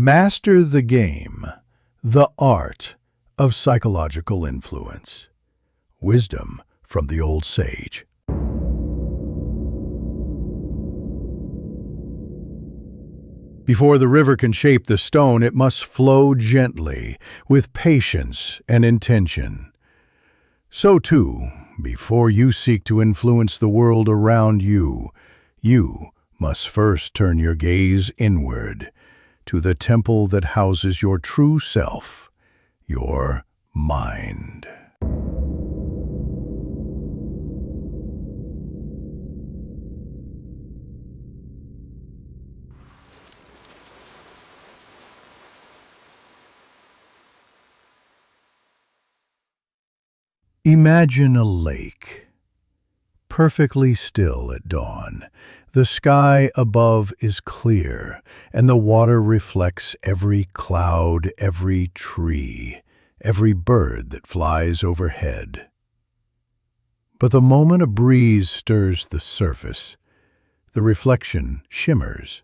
Master the game, the art of psychological influence. Wisdom from the old sage. Before the river can shape the stone, it must flow gently, with patience and intention. So too, before you seek to influence the world around you, you must first turn your gaze inward, to the temple that houses your true self, your mind. Imagine a lake, perfectly still at dawn. The sky above is clear, and the water reflects every cloud, every tree, every bird that flies overhead. But the moment a breeze stirs the surface, the reflection shimmers,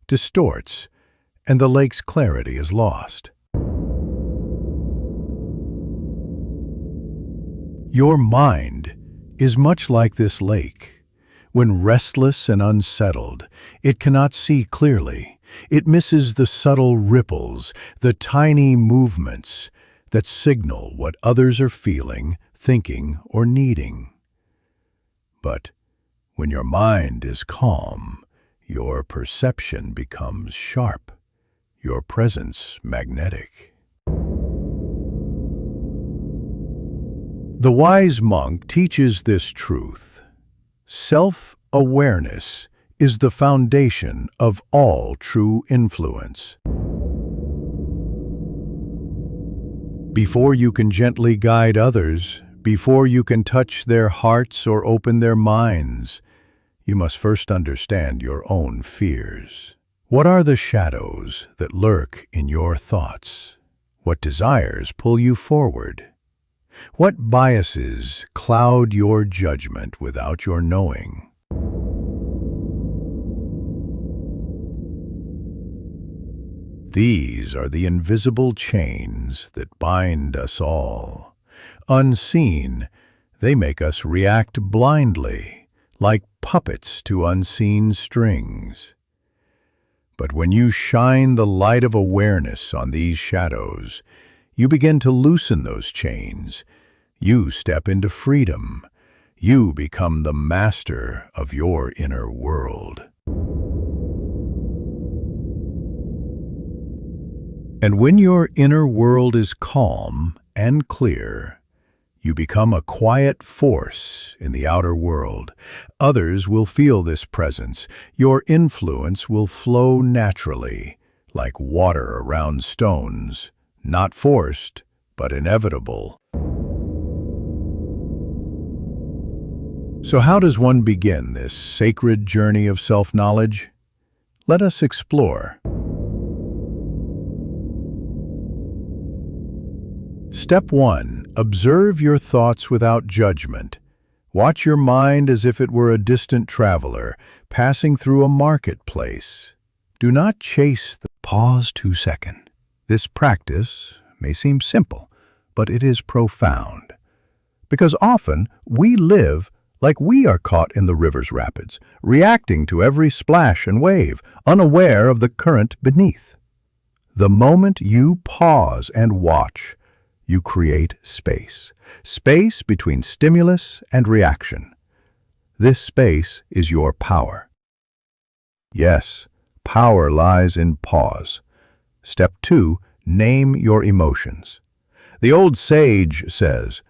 distorts, and the lake's clarity is lost. Your mind is much like this lake. When restless and unsettled, it cannot see clearly. It misses the subtle ripples, the tiny movements that signal what others are feeling, thinking, or needing. But when your mind is calm, your perception becomes sharp, your presence magnetic. The wise monk teaches this truth. Self-awareness is the foundation of all true influence. Before you can gently guide others, before you can touch their hearts or open their minds, you must first understand your own fears. What are the shadows that lurk in your thoughts? What desires pull you forward? What biases cloud your judgment without your knowing? These are the invisible chains that bind us all. Unseen, they make us react blindly, like puppets to unseen strings. But when you shine the light of awareness on these shadows, you begin to loosen those chains. You step into freedom. You become the master of your inner world. And when your inner world is calm and clear, you become a quiet force in the outer world. Others will feel this presence. Your influence will flow naturally, like water around stones. Not forced, but inevitable. So how does one begin this sacred journey of self-knowledge? Let us explore. Step 1. Observe your thoughts without judgment. Watch your mind as if it were a distant traveler passing through a marketplace. Do not chase the pause 2 seconds. This practice may seem simple, but it is profound. Because often we live like we are caught in the river's rapids, reacting to every splash and wave, unaware of the current beneath. The moment you pause and watch, you create space. Space between stimulus and reaction. This space is your power. Yes, power lies in pause. Step 2, name your emotions. The old sage says,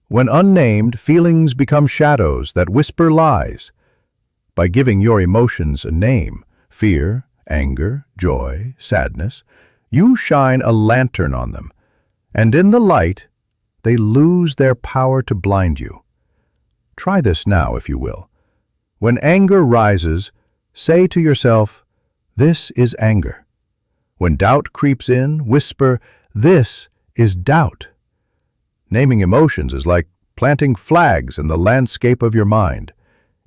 "When unnamed, feelings become shadows that whisper lies." By giving your emotions a name, fear, anger, joy, sadness, you shine a lantern on them, and in the light, they lose their power to blind you. Try this now, if you will. When anger rises, say to yourself, "This is anger." When doubt creeps in, whisper, "This is doubt." Naming emotions is like planting flags in the landscape of your mind.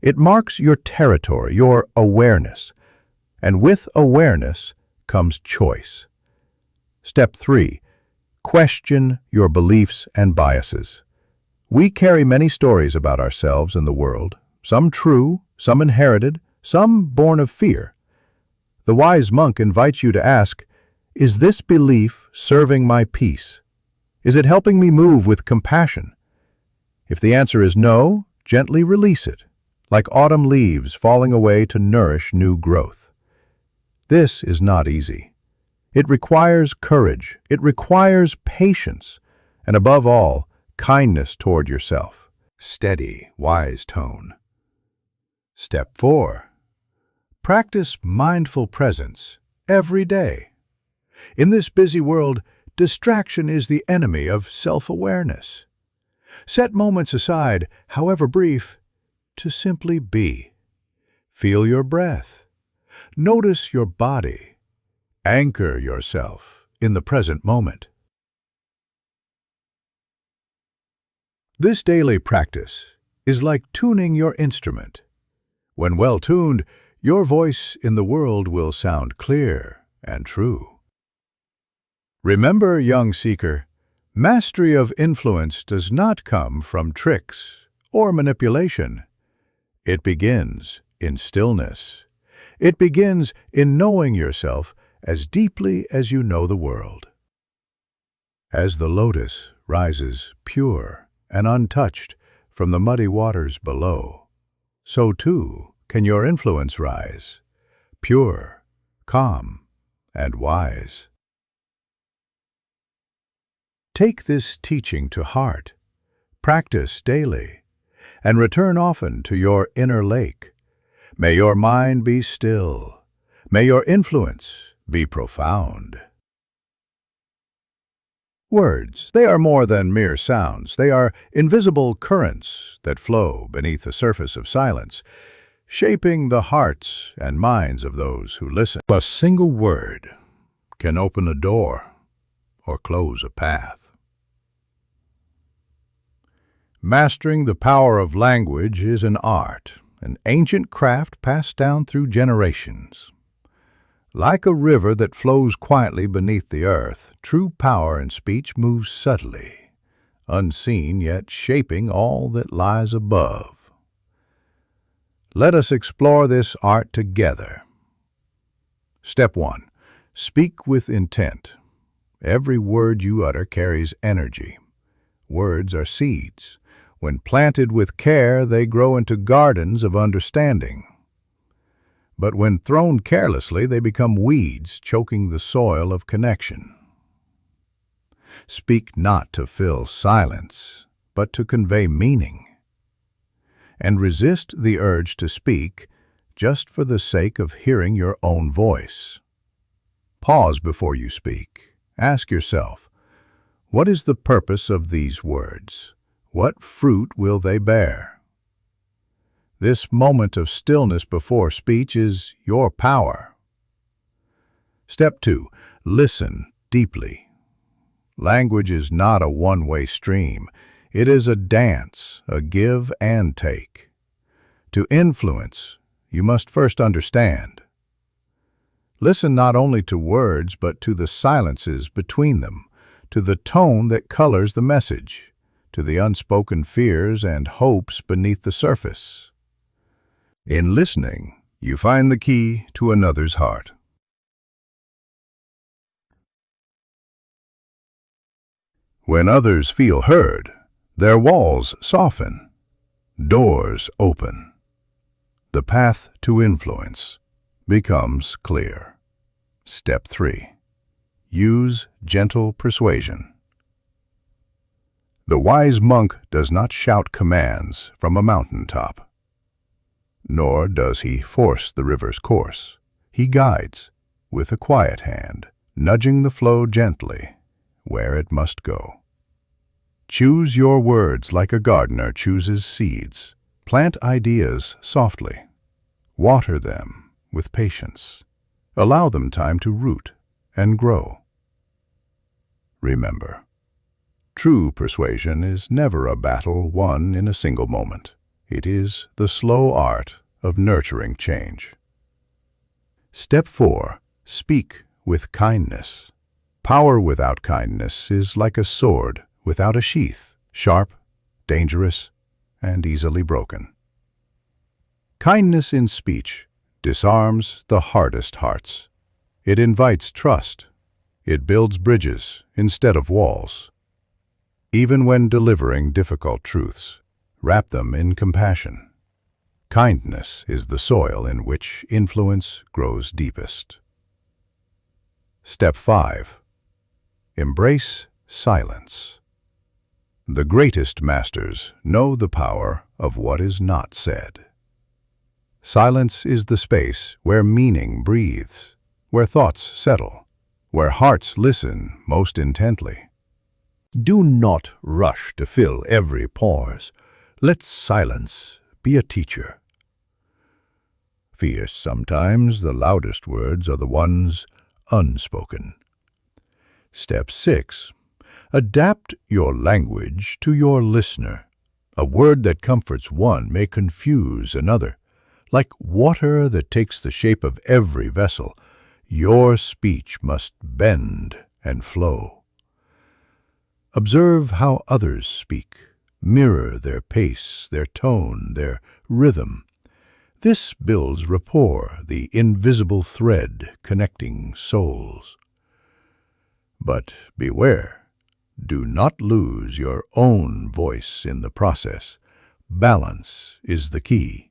It marks your territory, your awareness. And with awareness comes choice. Step 3. Question your beliefs and biases. We carry many stories about ourselves and the world, some true, some inherited, some born of fear. The wise monk invites you to ask, is this belief serving my peace? Is it helping me move with compassion? If the answer is no, gently release it, like autumn leaves falling away to nourish new growth. This is not easy. It requires courage, it requires patience, and above all, kindness toward yourself. Steady, wise tone. Step 4. Practice mindful presence every day. In this busy world, distraction is the enemy of self-awareness. Set moments aside, however brief, to simply be. Feel your breath. Notice your body. Anchor yourself in the present moment. This daily practice is like tuning your instrument. When well tuned, your voice in the world will sound clear and true. Remember, young seeker, mastery of influence does not come from tricks or manipulation. It begins in stillness. It begins in knowing yourself as deeply as you know the world. As the lotus rises pure and untouched from the muddy waters below, so too can your influence rise, pure, calm, and wise. Take this teaching to heart, practice daily, and return often to your inner lake. May your mind be still. May your influence be profound. Words, they are more than mere sounds. They are invisible currents that flow beneath the surface of silence, shaping the hearts and minds of those who listen. A single word can open a door or close a path. Mastering the power of language is an art, an ancient craft passed down through generations. Like a river that flows quietly beneath the earth, true power in speech moves subtly, unseen yet shaping all that lies above. Let us explore this art together. Step 1. Speak with intent. Every word you utter carries energy. Words are seeds. When planted with care, they grow into gardens of understanding. But when thrown carelessly, they become weeds, choking the soil of connection. Speak not to fill silence, but to convey meaning. And resist the urge to speak just for the sake of hearing your own voice. Pause before you speak. Ask yourself, what is the purpose of these words? What fruit will they bear? This moment of stillness before speech is your power. Step 2. Listen deeply. Language is not a one-way stream. It is a dance, a give and take. To influence, you must first understand. Listen not only to words, but to the silences between them, to the tone that colors the message, to the unspoken fears and hopes beneath the surface. In listening, you find the key to another's heart. When others feel heard, their walls soften, doors open. The path to influence becomes clear. Step 3. Use gentle persuasion. The wise monk does not shout commands from a mountaintop. Nor does he force the river's course. He guides with a quiet hand, nudging the flow gently where it must go. Choose your words like a gardener chooses seeds. Plant ideas softly. Water them with patience. Allow them time to root and grow. Remember, true persuasion is never a battle won in a single moment. It is the slow art of nurturing change. Step 4. Speak with kindness. Power without kindness is like a sword without a sheath, sharp, dangerous, and easily broken. Kindness in speech disarms the hardest hearts. It invites trust. It builds bridges instead of walls. Even when delivering difficult truths, wrap them in compassion. Kindness is the soil in which influence grows deepest. Step 5. Embrace silence. The greatest masters know the power of what is not said. Silence is the space where meaning breathes, where thoughts settle, where hearts listen most intently. Do not rush to fill every pause. Let silence be a teacher. Fierce sometimes the loudest words are the ones unspoken. Step 6. Adapt your language to your listener. A word that comforts one may confuse another. Like water that takes the shape of every vessel, your speech must bend and flow. Observe how others speak. Mirror their pace, their tone, their rhythm. This builds rapport, the invisible thread connecting souls. But beware, do not lose your own voice in the process. Balance is the key.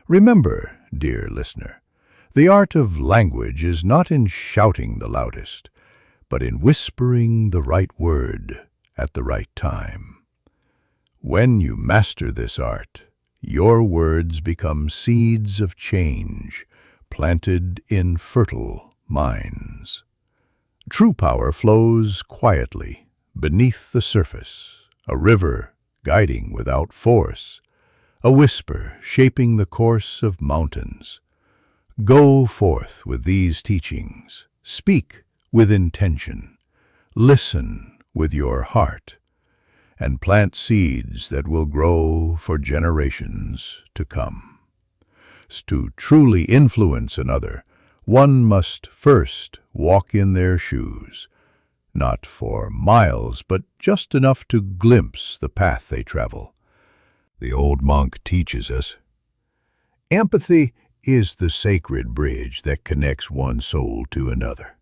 Remember, dear listener, the art of language is not in shouting the loudest, but in whispering the right word at the right time. When you master this art, your words become seeds of change, planted in fertile minds. True power flows quietly, beneath the surface, a river guiding without force, a whisper shaping the course of mountains. Go forth with these teachings. Speak with intention. Listen with your heart, and plant seeds that will grow for generations to come. To truly influence another, one must first walk in their shoes, not for miles, but just enough to glimpse the path they travel. The old monk teaches us, empathy is the sacred bridge that connects one soul to another.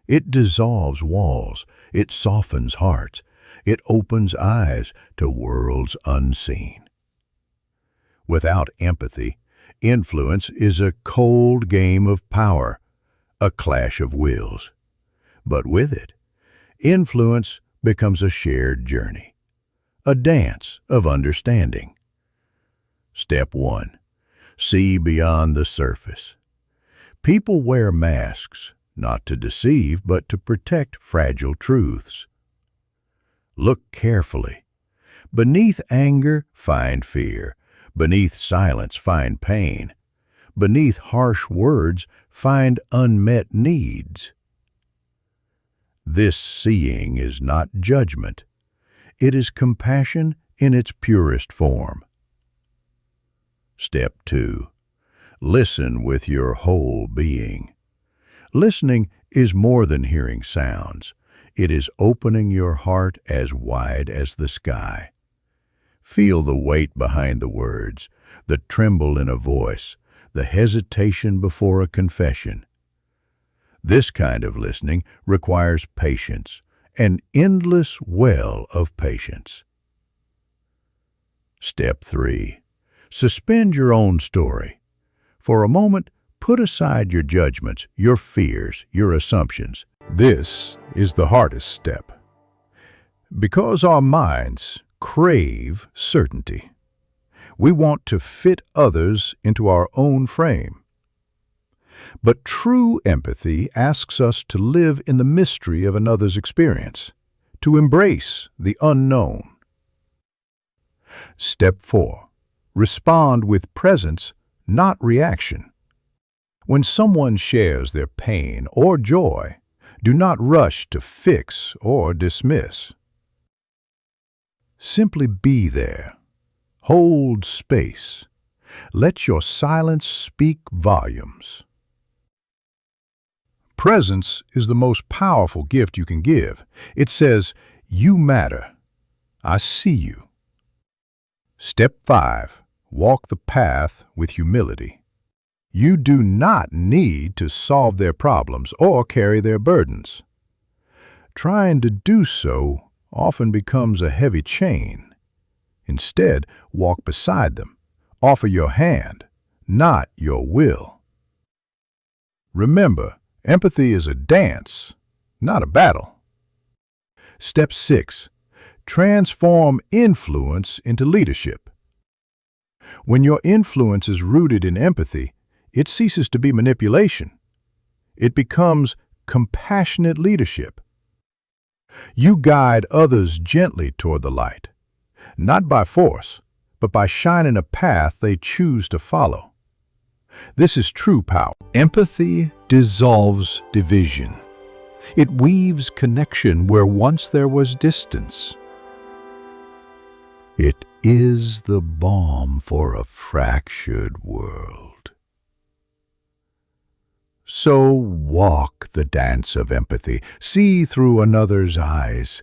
It dissolves walls, it softens hearts, it opens eyes to worlds unseen. Without empathy, influence is a cold game of power, a clash of wills. But with it, influence becomes a shared journey, a dance of understanding. Step 1. See beyond the surface. People wear masks, not to deceive, but to protect fragile truths. Look carefully. Beneath anger, find fear. Beneath silence, find pain. Beneath harsh words, find unmet needs. This seeing is not judgment. It is compassion in its purest form. Step 2. Listen with your whole being. Listening is more than hearing sounds. It is opening your heart as wide as the sky. Feel the weight behind the words, the tremble in a voice, the hesitation before a confession. This kind of listening requires patience, an endless well of patience. Step 3. Suspend your own story. For a moment, put aside your judgments, your fears, your assumptions. This is the hardest step, because our minds crave certainty. We want to fit others into our own frame. But true empathy asks us to live in the mystery of another's experience, to embrace the unknown. Step 4. Respond with presence, not reaction. When someone shares their pain or joy, do not rush to fix or dismiss. Simply be there. Hold space. Let your silence speak volumes. Presence is the most powerful gift you can give. It says, "You matter. I see you." Step 5. Walk the path with humility. You do not need to solve their problems or carry their burdens. Trying to do so often becomes a heavy chain. Instead, walk beside them. Offer your hand, not your will. Remember, empathy is a dance, not a battle. Step 6. Transform influence into leadership. When your influence is rooted in empathy, it ceases to be manipulation. It becomes compassionate leadership. You guide others gently toward the light, not by force, but by shining a path they choose to follow. This is true power. Empathy dissolves division. It weaves connection where once there was distance. It is the balm for a fractured world. So walk the dance of empathy, see through another's eyes,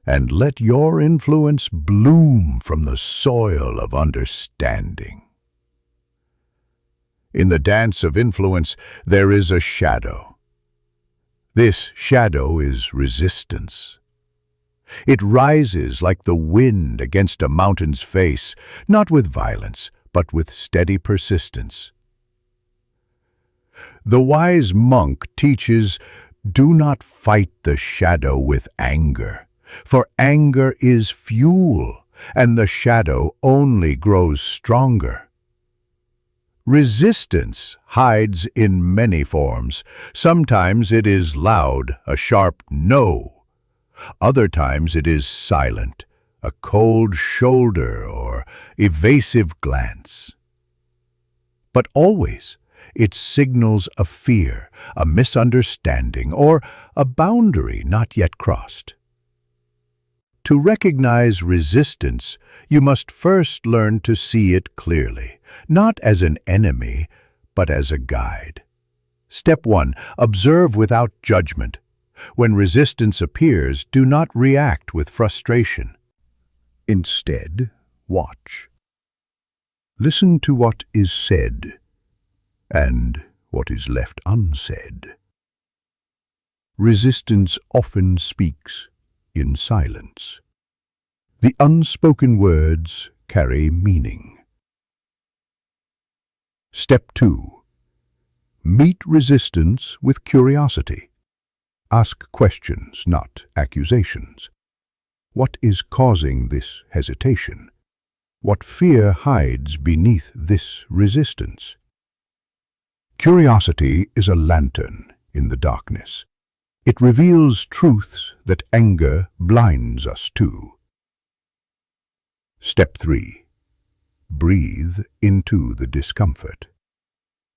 and let your influence bloom from the soil of understanding. In the dance of influence, there is a shadow. This shadow is resistance. It rises like the wind against a mountain's face, not with violence, but with steady persistence. The wise monk teaches, "Do not fight the shadow with anger, for anger is fuel, and the shadow only grows stronger." Resistance hides in many forms. Sometimes it is loud, a sharp no. Other times it is silent, a cold shoulder or evasive glance. But always, it signals a fear, a misunderstanding, or a boundary not yet crossed. To recognize resistance, you must first learn to see it clearly, not as an enemy, but as a guide. Step 1. Observe without judgment. When resistance appears, do not react with frustration. Instead, watch. Listen to what is said and what is left unsaid. Resistance often speaks in silence. The unspoken words carry meaning. Step 2. Meet resistance with curiosity. Ask questions, not accusations. What is causing this hesitation? What fear hides beneath this resistance? Curiosity is a lantern in the darkness. It reveals truths that anger blinds us to. Step 3. Breathe into the discomfort.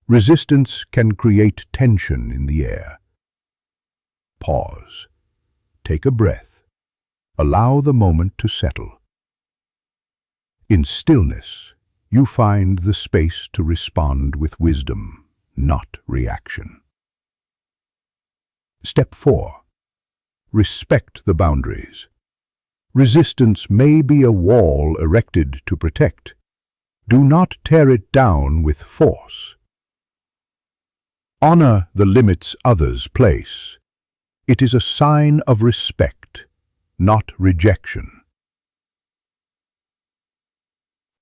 Resistance can create tension in the air. Pause. Take a breath. Allow the moment to settle. In stillness, you find the space to respond with wisdom, not reaction. Step 4. Respect the boundaries. Resistance may be a wall erected to protect. Do not tear it down with force. Honor the limits others place. It is a sign of respect, not rejection.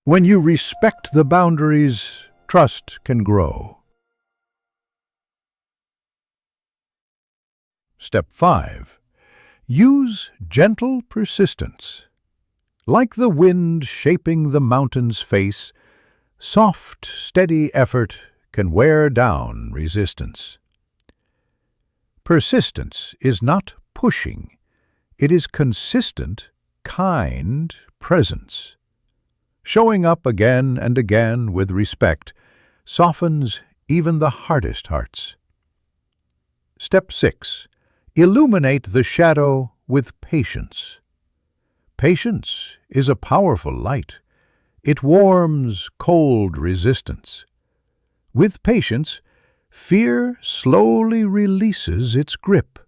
When you respect the boundaries, trust can grow. Step 5. Use gentle persistence. Like the wind shaping the mountain's face, soft, steady effort can wear down resistance. Persistence is not pushing. It is consistent, kind presence. Showing up again and again with respect softens even the hardest hearts. Step 6. Illuminate the shadow with patience. Patience is a powerful light. It warms cold resistance. With patience, fear slowly releases its grip,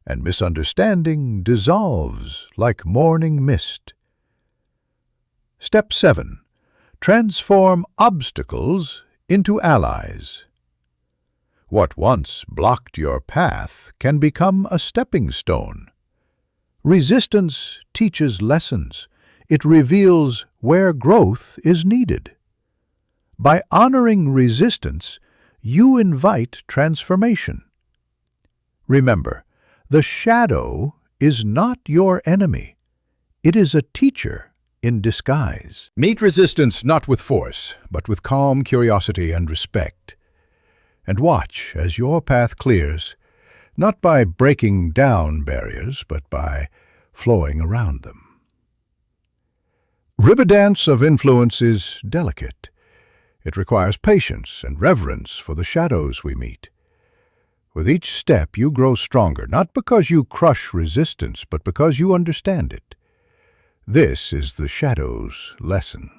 and misunderstanding dissolves like morning mist. Step 7. Transform obstacles into allies. What once blocked your path can become a stepping stone. Resistance teaches lessons. It reveals where growth is needed. By honoring resistance, you invite transformation. Remember, the shadow is not your enemy. It is a teacher in disguise. Meet resistance not with force, but with calm curiosity and respect. And watch as your path clears, not by breaking down barriers, but by flowing around them. River dance of influence is delicate. It requires patience and reverence for the shadows we meet. With each step you grow stronger, not because you crush resistance, but because you understand it. This is the shadow's lesson.